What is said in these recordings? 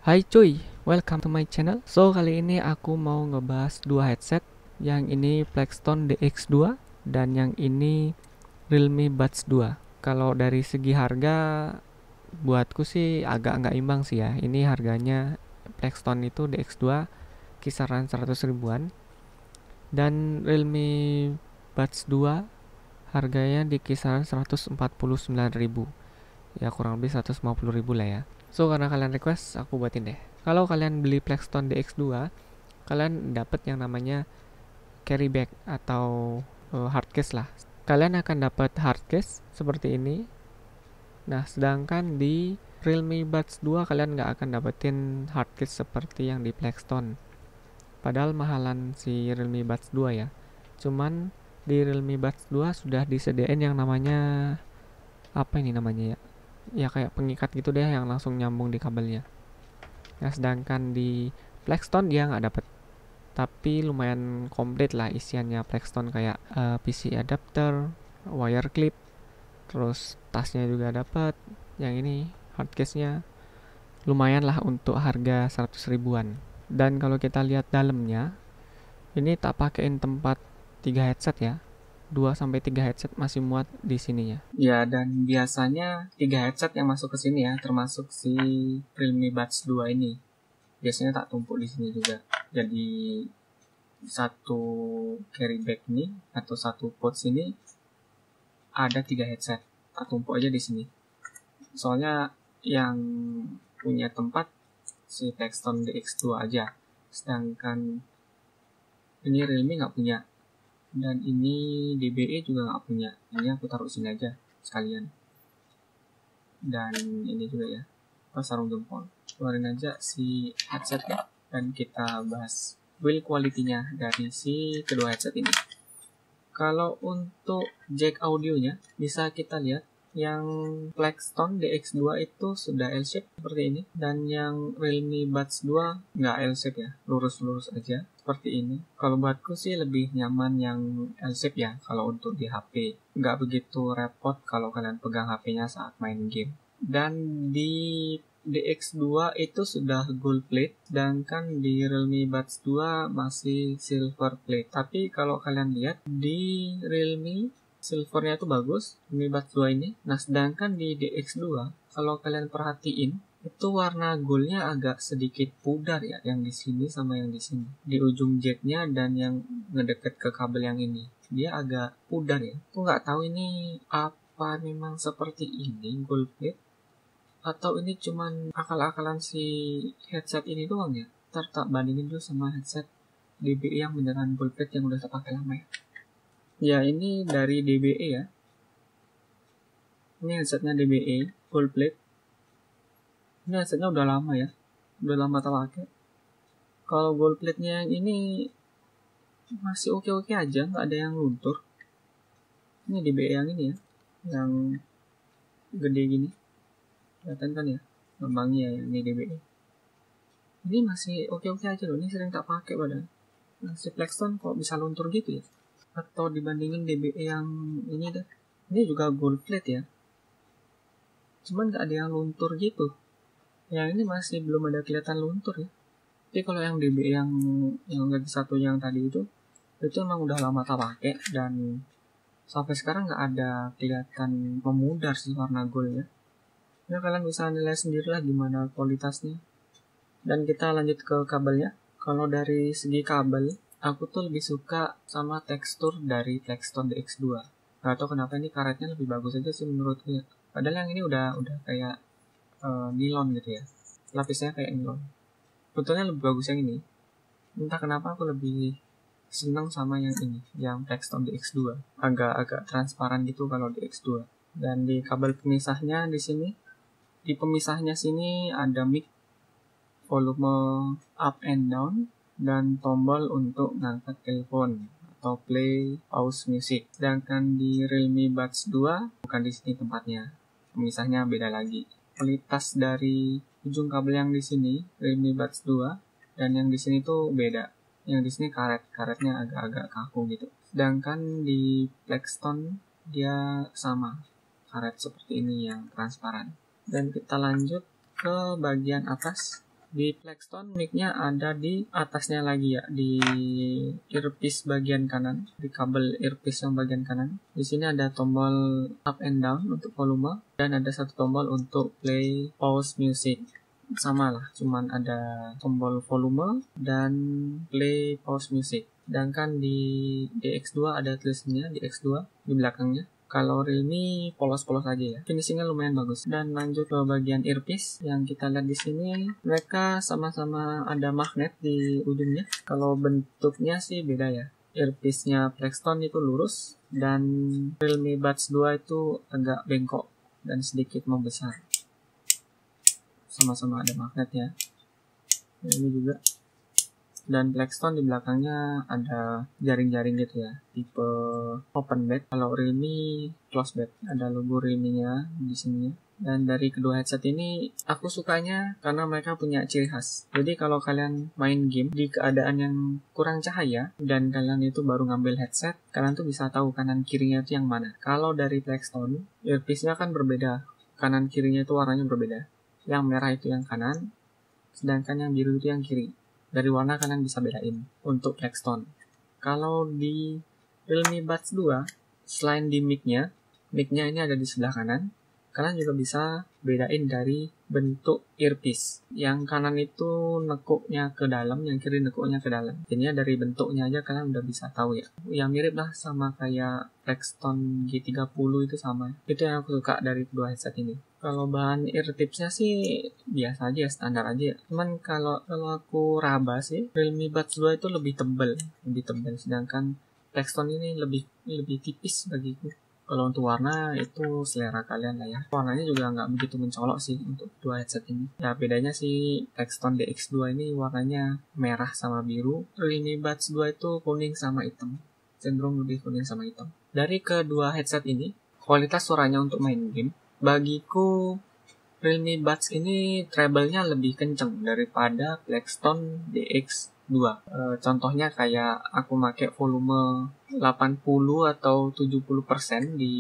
Hai cuy, welcome to my channel. So kali ini aku mau ngebahas dua headset. Yang ini Plexton DX2 dan yang ini Realme Buds 2. Kalau dari segi harga buatku sih agak nggak imbang sih ya. Ini harganya Plexton itu DX2 kisaran 100 ribuan dan Realme Buds 2 harganya di kisaran 149 ribu. Ya kurang lebih 150 ribu lah ya. So karena kalian request, aku buatin deh. Kalau kalian beli Plexton DX2, kalian dapat yang namanya carry bag atau hard case lah. Kalian akan dapat hard case seperti ini. Nah, sedangkan di Realme Buds 2 kalian nggak akan dapetin hard case seperti yang di Plexton. Padahal mahalan si Realme Buds 2 ya. Cuman di Realme Buds 2 sudah disediain yang namanya apa ini namanya ya? Ya kayak pengikat gitu deh yang langsung nyambung di kabelnya. Nah, sedangkan di Plexton dia nggak dapet. Tapi lumayan komplit lah isiannya Plexton kayak PC adapter, wire clip, terus tasnya juga dapat. Yang ini hard case-nya lumayan lah untuk harga 100 ribuan. Dan kalau kita lihat dalamnya, ini tak pakein tempat 3 headset ya. 2 sampai 3 headset masih muat di sininya. Ya, dan biasanya 3 headset yang masuk ke sini ya, termasuk si Realme Buds 2 ini. Biasanya tak tumpuk di sini juga. Jadi satu carry bag ini atau satu pouch ini ada 3 headset. Tak tumpuk aja di sini. Soalnya yang punya tempat si Plexton DX2 aja. Sedangkan ini Realme nggak punya. Dan ini DBE juga nggak punya. Ini aku taruh sini aja sekalian. Dan ini juga ya, sarung jempol. Keluarin aja si headsetnya dan kita bahas build quality-nya dari si kedua headset ini. Kalau untuk jack audionya bisa kita lihat yang Plexton DX2 itu sudah L-shape seperti ini, dan yang Realme Buds 2 nggak L-shape ya, lurus-lurus aja seperti ini. Kalau buatku sih lebih nyaman yang L-shape ya kalau untuk di HP. Nggak begitu repot kalau kalian pegang HP-nya saat main game. Dan di DX2 itu sudah gold plate, sedangkan di Realme Buds 2 masih silver plate. Tapi kalau kalian lihat di Realme silvernya itu bagus, Realme Buds 2 ini. Nah, sedangkan di DX2 kalau kalian perhatiin itu warna goldnya agak sedikit pudar ya, yang di sini sama yang di sini. Di ujung jacknya dan yang ngedeket ke kabel yang ini, dia agak pudar ya. Aku nggak tahu ini apa memang seperti ini gold plate, atau ini cuman akal-akalan si headset ini doang ya. Ntar tak bandingin dulu sama headset DBE yang beneran gold plate yang udah terpakai lama ya. Ya, ini dari DBE ya. Ini headsetnya DBE gold plate. Ini headsetnya udah lama ya, udah lama terpakai. Kalau gold plate-nya yang ini masih oke-oke aja, nggak ada yang luntur. Ini DBE yang ini ya, yang gede gini. Kelihatan kan ya, lambangnya ya, ini DBE. Ini masih oke-oke aja loh, ini sering tak pakai padahal. Nah, si Plexton kok bisa luntur gitu ya? Atau dibandingin DBE yang ini deh, ini juga gold plate ya, cuman nggak ada yang luntur gitu. Yang ini masih belum ada kelihatan luntur ya. Tapi kalau yang DBE yang lagi satu yang tadi itu emang udah lama tak pakai dan sampai sekarang nggak ada kelihatan memudar sih warna gold ya. Ya kalian bisa nilai sendiri lah gimana kualitasnya. Dan kita lanjut ke kabelnya. Kalau dari segi kabel, aku tuh lebih suka sama tekstur dari Plexton DX2. Gak tau kenapa ini karetnya lebih bagus aja sih menurutku. Padahal yang ini udah kayak nilon gitu ya. Lapisnya kayak nilon. Sebetulnya lebih bagus yang ini. Entah kenapa aku lebih senang sama yang ini, yang Plexton DX2. Agak transparan gitu kalau DX2. Dan di kabel pemisahnya di sini, di pemisahnya sini ada mic, volume up and down, dan tombol untuk ngangkat telepon atau play, pause music. Sedangkan di Realme Buds 2 bukan di sini tempatnya. Pemisahnya beda lagi. Kualitas dari ujung kabel yang di sini Realme Buds 2 dan yang di sini tuh beda. Yang di sini karetnya agak-agak kaku gitu. Sedangkan di Plexton dia sama, karet seperti ini yang transparan. Dan kita lanjut ke bagian atas. Di Plextone mic-nya ada di atasnya lagi ya, di earpiece bagian kanan, di kabel earpiece yang bagian kanan. Di sini ada tombol up and down untuk volume dan ada satu tombol untuk play pause music. Sama lah, cuman ada tombol volume dan play pause music. Sedangkan di DX2 ada tulisannya DX2 di belakangnya. Kalau Realme polos-polos aja ya. Finishingnya lumayan bagus. Dan lanjut ke bagian earpiece yang kita lihat di sini, mereka sama-sama ada magnet di ujungnya. Kalau bentuknya sih beda ya. Earpiece-nya Plextone itu lurus dan Realme Buds 2 itu agak bengkok dan sedikit membesar. Sama-sama ada magnet ya. Ini juga. Dan Plextone di belakangnya ada jaring-jaring gitu ya, tipe open back. Kalau Realme close back, ada logo Realme-nya di sini. Dan dari kedua headset ini aku sukanya karena mereka punya ciri khas. Jadi kalau kalian main game di keadaan yang kurang cahaya dan kalian itu baru ngambil headset, kalian tuh bisa tahu kanan kirinya itu yang mana. Kalau dari Plextone, earpiece-nya kan berbeda. Kanan kirinya itu warnanya berbeda. Yang merah itu yang kanan, sedangkan yang biru itu yang kiri. Dari warna kalian bisa bedain untuk Plextone. Kalau di Realme Buds 2, selain di mic-nya ini ada di sebelah kanan, kalian juga bisa bedain dari bentuk earpiece. Yang kanan itu nekuknya ke dalam, yang kiri nekuknya ke dalam. Jadinya dari bentuknya aja kalian udah bisa tahu ya. Yang mirip lah sama kayak Plextone G30 itu sama. Itu yang aku suka dari kedua headset ini. Kalau bahan ear tipsnya sih biasa aja ya, standar aja ya. Cuman kalau aku raba sih, Realme Buds 2 itu lebih tebal, sedangkan Plextone ini lebih tipis bagiku. Kalau untuk warna itu selera kalian lah ya. Warnanya juga nggak begitu mencolok sih untuk dua headset ini. Ya bedanya sih Plextone DX2 ini warnanya merah sama biru. Realme Buds 2 itu kuning sama hitam. Cenderung lebih kuning sama hitam. Dari kedua headset ini, kualitas suaranya untuk main game, bagiku Realme Buds ini treble-nya lebih kenceng daripada Plextone DX2. Contohnya kayak aku pakai volume 80 atau 70% di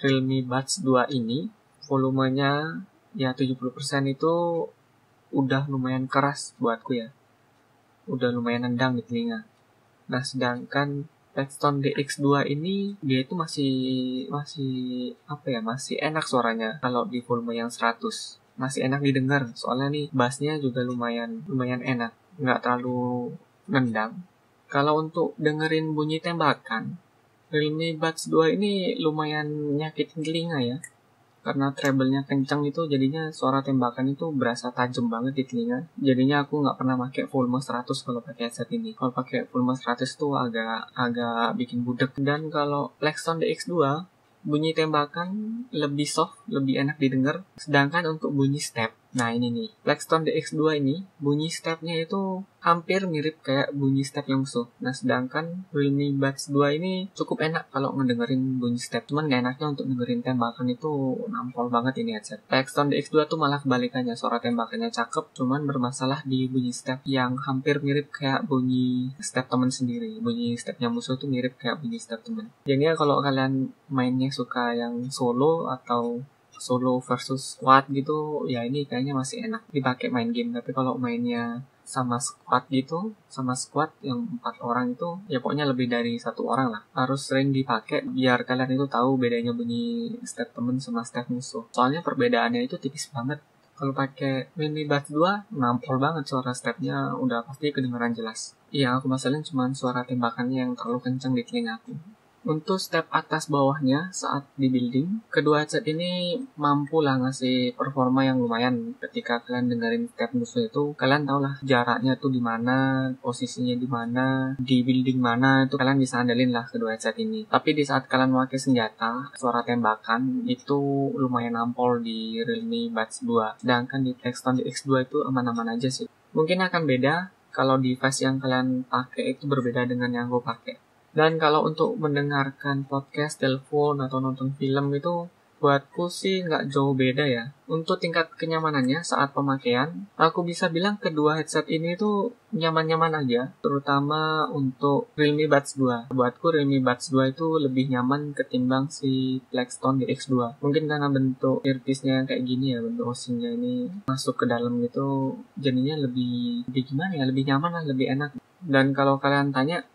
Realme Buds 2 ini, volumenya ya 70% itu udah lumayan keras buatku ya. Udah lumayan nendang di telinga. Nah, sedangkan Plextone DX2 ini dia itu masih enak suaranya kalau di volume yang 100. Masih enak didengar, soalnya nih bassnya juga lumayan enak, nggak terlalu nendang. Kalau untuk dengerin bunyi tembakan, Realme Buds 2 ini lumayan nyakitin telinga ya. Karena treble-nya kencang itu jadinya suara tembakan itu berasa tajam banget di telinga. Jadinya aku nggak pernah pakai volume 100 kalau pakai headset ini. Kalau pakai volume 100 tuh agak bikin budek. Dan kalau Plextone DX2, bunyi tembakan lebih soft, lebih enak didengar. Sedangkan untuk bunyi step, nah ini nih, Plextone DX2 ini bunyi stepnya itu hampir mirip kayak bunyi step yang musuh. Nah, sedangkan Realme Buds 2 ini cukup enak kalau ngedengerin bunyi step. Cuman gak enaknya untuk dengerin tembakan itu nampol banget ini headset. Plextone DX2 tuh malah kebalikannya, suara tembakannya cakep, cuman bermasalah di bunyi step yang hampir mirip kayak bunyi step temen sendiri. Bunyi stepnya musuh tuh mirip kayak bunyi step temen. Jadi ya kalau kalian mainnya suka yang solo atau solo versus squad gitu, ya ini kayaknya masih enak dipakai main game. Tapi kalau mainnya sama squad yang 4 orang itu, ya pokoknya lebih dari 1 orang lah, harus sering dipakai biar kalian itu tahu bedanya bunyi step temen sama step musuh. Soalnya perbedaannya itu tipis banget. Kalau pakai Realme Buds 2, nampol banget suara stepnya, udah pasti kedengaran jelas. Iya, aku masalahin cuma suara tembakannya yang terlalu kencang di telinga aku. Untuk step atas bawahnya saat di building, kedua headset ini mampu lah ngasih performa yang lumayan. Ketika kalian dengerin step musuh itu, kalian tau lah jaraknya tuh di mana, posisinya di mana, di building mana, itu kalian bisa andelin lah kedua headset ini. Tapi di saat kalian memakai senjata, suara tembakan itu lumayan nampol di Realme Buds 2. Sedangkan di Plextone DX2 itu aman-aman aja sih. Mungkin akan beda kalau device yang kalian pakai itu berbeda dengan yang gue pakai. Dan kalau untuk mendengarkan podcast, telepon, atau nonton film itu Buatku sih nggak jauh beda ya. Untuk tingkat kenyamanannya saat pemakaian, aku bisa bilang kedua headset ini tuh nyaman-nyaman aja, terutama untuk Realme Buds 2. Buatku Realme Buds 2 itu lebih nyaman ketimbang si Blackstone DX2. Mungkin karena bentuk earpiece-nya kayak gini ya, bentuk housing-nya ini masuk ke dalam gitu, jadinya lebih gimana ya, lebih nyaman lah, lebih enak. Dan kalau kalian tanya,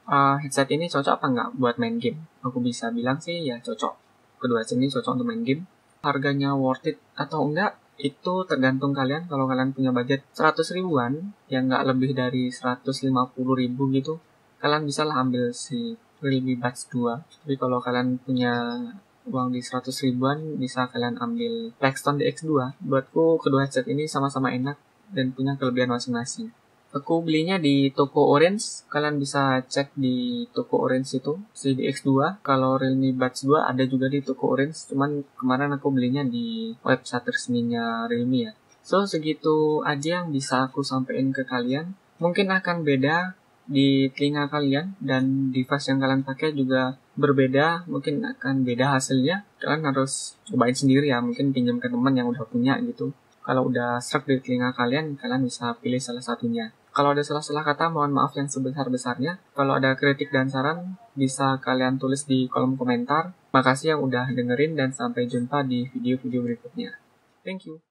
headset ini cocok apa nggak buat main game? Aku bisa bilang sih ya cocok. Kedua headset ini cocok untuk main game. Harganya worth it atau enggak, itu tergantung kalian. Kalau kalian punya budget 100 ribuan, yang nggak lebih dari 150 ribu gitu, kalian bisa lah ambil si Realme Buds 2. Tapi kalau kalian punya uang di 100 ribuan, bisa kalian ambil Blackstone DX2. Buatku kedua headset ini sama-sama enak dan punya kelebihan masing-masing. Aku belinya di toko Orange. Kalian bisa cek di toko Orange itu, si DX2. Kalau Realme Buds 2 ada juga di toko Orange. Cuman kemarin aku belinya di website resminya Realme ya. So, segitu aja yang bisa aku sampaikan ke kalian. Mungkin akan beda di telinga kalian dan device yang kalian pakai juga berbeda. Mungkin akan beda hasilnya. Kalian harus cobain sendiri ya. Mungkin pinjam ke teman yang udah punya gitu. Kalau udah serak di telinga kalian bisa pilih salah satunya. Kalau ada salah-salah kata, mohon maaf yang sebesar-besarnya. Kalau ada kritik dan saran, bisa kalian tulis di kolom komentar. Makasih yang udah dengerin dan sampai jumpa di video-video berikutnya. Thank you.